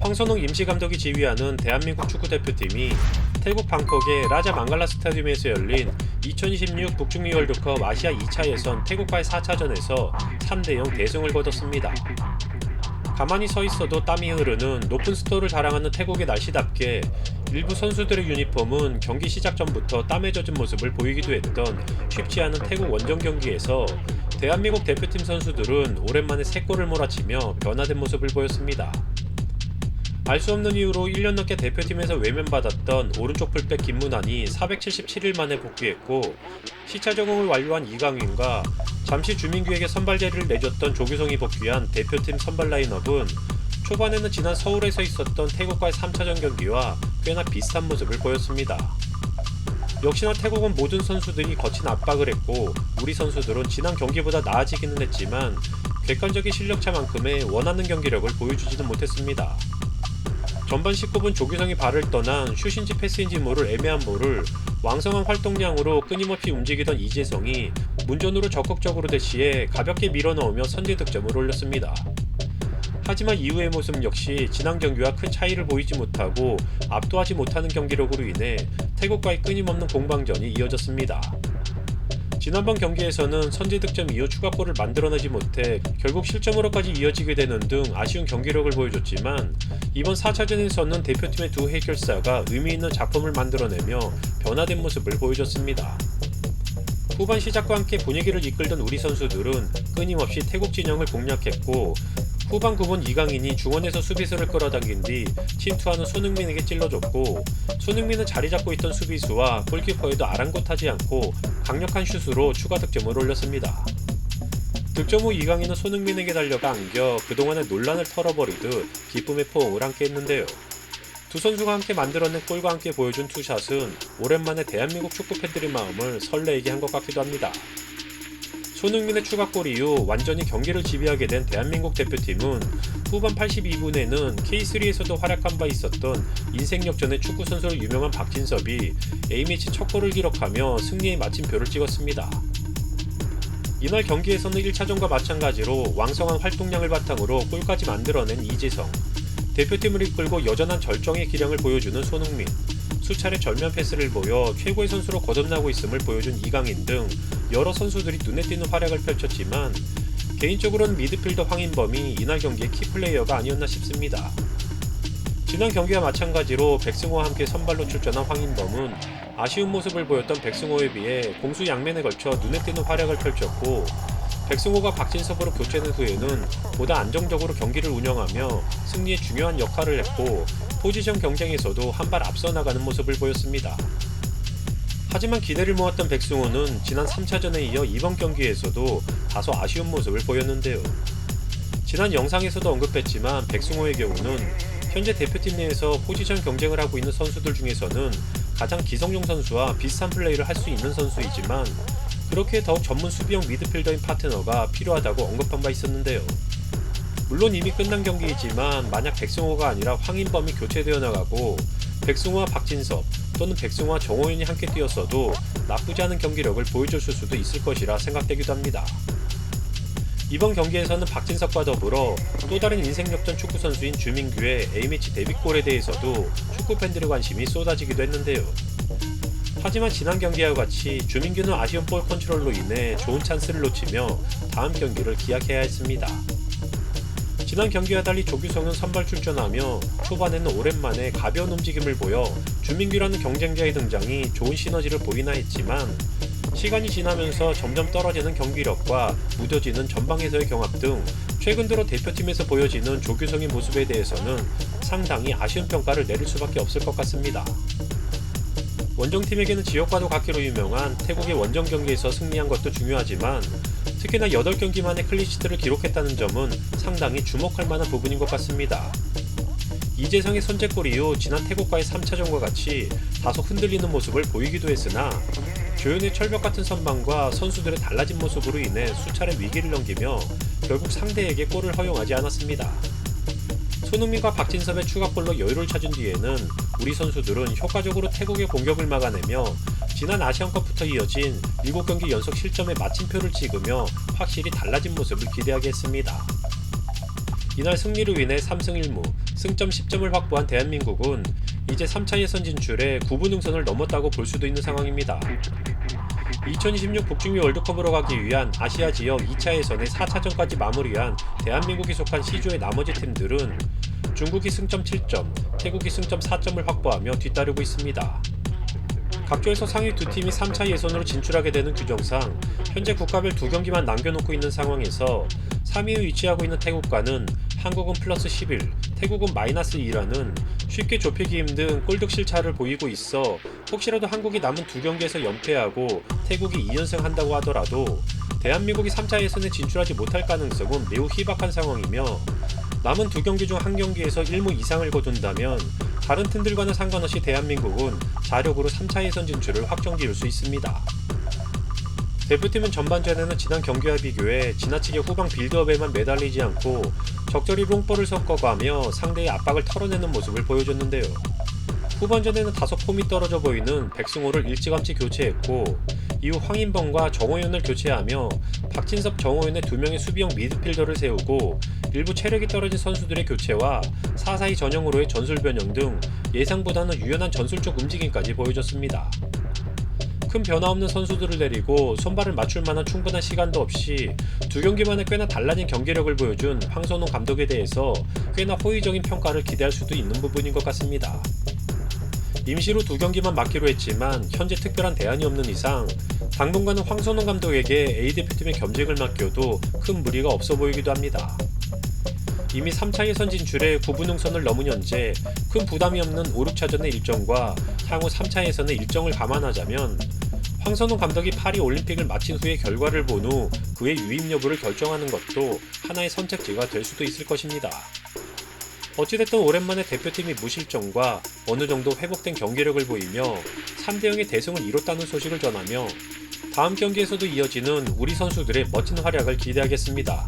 황선홍 임시감독이 지휘하는 대한민국 축구대표팀이 태국 방콕의 라자 망갈라 스타디움에서 열린 2026 북중미 월드컵 아시아 2차 예선 태국과의 4차전에서 3대0 대승을 거뒀습니다. 가만히 서 있어도 땀이 흐르는 높은 습도를 자랑하는 태국의 날씨답게 일부 선수들의 유니폼은 경기 시작 전부터 땀에 젖은 모습을 보이기도 했던 쉽지 않은 태국 원정 경기에서 대한민국 대표팀 선수들은 오랜만에 3골을 몰아치며 변화된 모습을 보였습니다. 알 수 없는 이유로 1년 넘게 대표팀에서 외면받았던 오른쪽 풀백 김문환이 477일 만에 복귀했고, 시차 적응을 완료한 이강인과 잠시 주민규에게 선발 자리를 내줬던 조규성이 복귀한 대표팀 선발 라인업은 초반에는 지난 서울에서 있었던 태국과의 3차전 경기와 꽤나 비슷한 모습을 보였습니다. 역시나 태국은 모든 선수들이 거친 압박을 했고, 우리 선수들은 지난 경기보다 나아지기는 했지만 객관적인 실력차만큼의 원하는 경기력을 보여주지는 못했습니다. 전반 19분 조규성이 발을 떠난 슛인지 패스인지 모를 애매한 볼을 왕성한 활동량으로 끊임없이 움직이던 이재성이 문전으로 적극적으로 대시해 가볍게 밀어넣으며 선제 득점을 올렸습니다. 하지만 이후의 모습 역시 지난 경기와 큰 차이를 보이지 못하고 압도하지 못하는 경기력으로 인해 태국과의 끊임없는 공방전이 이어졌습니다. 지난번 경기에서는 선제 득점 이후 추가골을 만들어내지 못해 결국 실점으로까지 이어지게 되는 등 아쉬운 경기력을 보여줬지만, 이번 4차전에서는 대표팀의 두 해결사가 의미있는 작품을 만들어내며 변화된 모습을 보여줬습니다. 후반 시작과 함께 분위기를 이끌던 우리 선수들은 끊임없이 태국 진영을 공략했고, 후반 9분 이강인이 중원에서 수비수를 끌어당긴 뒤 침투하는 손흥민에게 찔러줬고, 손흥민은 자리 잡고 있던 수비수와 골키퍼에도 아랑곳하지 않고 강력한 슛으로 추가 득점을 올렸습니다. 득점 후 이강인은 손흥민에게 달려가 안겨 그동안의 논란을 털어버리듯 기쁨의 포옹을 함께 했는데요. 두 선수가 함께 만들어낸 골과 함께 보여준 투샷은 오랜만에 대한민국 축구팬들의 마음을 설레게 한 것 같기도 합니다. 손흥민의 추가골 이후 완전히 경기를 지배하게 된 대한민국 대표팀은 후반 82분에는 K3에서도 활약한 바 있었던 인생 역전의 축구 선수로 유명한 박진섭이 A매치 첫 골을 기록하며 승리의 마침표를 찍었습니다. 이날 경기에서는 1차전과 마찬가지로 왕성한 활동량을 바탕으로 골까지 만들어낸 이재성, 대표팀을 이끌고 여전한 절정의 기량을 보여주는 손흥민, 수차례 전면 패스를 보여 최고의 선수로 거듭나고 있음을 보여준 이강인 등 여러 선수들이 눈에 띄는 활약을 펼쳤지만, 개인적으로는 미드필더 황인범이 이날 경기의 키플레이어가 아니었나 싶습니다. 지난 경기와 마찬가지로 백승호와 함께 선발로 출전한 황인범은 아쉬운 모습을 보였던 백승호에 비해 공수 양면에 걸쳐 눈에 띄는 활약을 펼쳤고, 백승호가 박진섭으로 교체된 후에는 보다 안정적으로 경기를 운영하며 승리에 중요한 역할을 했고, 포지션 경쟁에서도 한 발 앞서 나가는 모습을 보였습니다. 하지만 기대를 모았던 백승호는 지난 3차전에 이어 이번 경기에서도 다소 아쉬운 모습을 보였는데요. 지난 영상에서도 언급했지만 백승호의 경우는 현재 대표팀 내에서 포지션 경쟁을 하고 있는 선수들 중에서는 가장 기성용 선수와 비슷한 플레이를 할 수 있는 선수이지만, 그렇게 더욱 전문 수비형 미드필더인 파트너가 필요하다고 언급한 바 있었는데요. 물론 이미 끝난 경기이지만 만약 백승호가 아니라 황인범이 교체되어 나가고 백승호와 박진섭 또는 백승호와 정호윤이 함께 뛰었어도 나쁘지 않은 경기력을 보여줬을 수도 있을 것이라 생각되기도 합니다. 이번 경기에서는 박진섭과 더불어 또 다른 인생 역전 축구 선수인 주민규의 A매치 데뷔골에 대해서도 축구 팬들의 관심이 쏟아지기도 했는데요. 하지만 지난 경기와 같이 주민규는 아쉬운 볼 컨트롤로 인해 좋은 찬스를 놓치며 다음 경기를 기약해야 했습니다. 지난 경기와 달리 조규성은 선발 출전하며 초반에는 오랜만에 가벼운 움직임을 보여 주민규라는 경쟁자의 등장이 좋은 시너지를 보이나 했지만, 시간이 지나면서 점점 떨어지는 경기력과 무뎌지는 전방에서의 경합 등 최근 들어 대표팀에서 보여지는 조규성의 모습에 대해서는 상당히 아쉬운 평가를 내릴 수밖에 없을 것 같습니다. 원정팀에게는 지역과도 같기로 유명한 태국의 원정 경기에서 승리한 것도 중요하지만, 특히나 8경기 만에 클린시트를 기록했다는 점은 상당히 주목할 만한 부분인 것 같습니다. 이재성의 선제골 이후 지난 태국과의 3차전과 같이 다소 흔들리는 모습을 보이기도 했으나, 조윤의 철벽 같은 선방과 선수들의 달라진 모습으로 인해 수차례 위기를 넘기며 결국 상대에게 골을 허용하지 않았습니다. 손흥민과 박진섭의 추가골로 여유를 찾은 뒤에는 우리 선수들은 효과적으로 태국의 공격을 막아내며 지난 아시안컵부터 이어진 7경기 연속 실점에 마침표를 찍으며 확실히 달라진 모습을 기대하게 했습니다. 이날 승리로 인해 3승 1무, 승점 10점을 확보한 대한민국은 이제 3차 예선 진출에 9분 능선을 넘었다고 볼 수도 있는 상황입니다. 2026 북중미 월드컵으로 가기 위한 아시아 지역 2차 예선의 4차전까지 마무리한 대한민국이 속한 C조의 나머지 팀들은 중국이 승점 7점, 태국이 승점 4점을 확보하며 뒤따르고 있습니다. 각조에서 상위 두 팀이 3차 예선으로 진출하게 되는 규정상 현재 국가별 2경기만 남겨놓고 있는 상황에서 3위에 위치하고 있는 태국과는 한국은 플러스 11, 태국은 마이너스 2라는 쉽게 좁히기 힘든 꼴득실 차를 보이고 있어 혹시라도 한국이 남은 2경기에서 연패하고 태국이 2연승 한다고 하더라도 대한민국이 3차 예선에 진출하지 못할 가능성은 매우 희박한 상황이며 남은 2경기 중 1경기에서 1무 이상을 거둔다면 다른 팀들과는 상관없이 대한민국은 자력으로 3차 예선 진출을 확정지을 수 있습니다. 대표팀은 전반전에는 지난 경기와 비교해 지나치게 후방 빌드업에만 매달리지 않고 적절히 롱볼을 섞어가며 상대의 압박을 털어내는 모습을 보여줬는데요. 후반전에는 다소 폼이 떨어져 보이는 백승호를 일찌감치 교체했고 이후 황인범과 정호윤을 교체하며 박진섭, 정호윤의 2명의 수비형 미드필더를 세우고 일부 체력이 떨어진 선수들의 교체와 4-4-2 전형으로의 전술 변형 등 예상보다는 유연한 전술적 움직임까지 보여줬습니다. 큰 변화 없는 선수들을 데리고 손발을 맞출 만한 충분한 시간도 없이 2경기 만에 꽤나 달라진 경기력을 보여준 황선홍 감독에 대해서 꽤나 호의적인 평가를 기대할 수도 있는 부분인 것 같습니다. 임시로 2경기만 맡기로 했지만 현재 특별한 대안이 없는 이상 당분간은 황선홍 감독에게 A대표팀의 겸직을 맡겨도 큰 무리가 없어 보이기도 합니다. 이미 3차 예선 진출에 9분 능선을 넘은 현재 큰 부담이 없는 5, 6차전의 일정과 향후 3차 예선의 일정을 감안하자면 황선홍 감독이 파리 올림픽을 마친 후의 결과를 본 후 그의 유임 여부를 결정하는 것도 하나의 선택지가 될 수도 있을 것입니다. 어찌됐든 오랜만에 대표팀이 무실점과 어느 정도 회복된 경기력을 보이며 3대0의 대승을 이뤘다는 소식을 전하며 다음 경기에서도 이어지는 우리 선수들의 멋진 활약을 기대하겠습니다.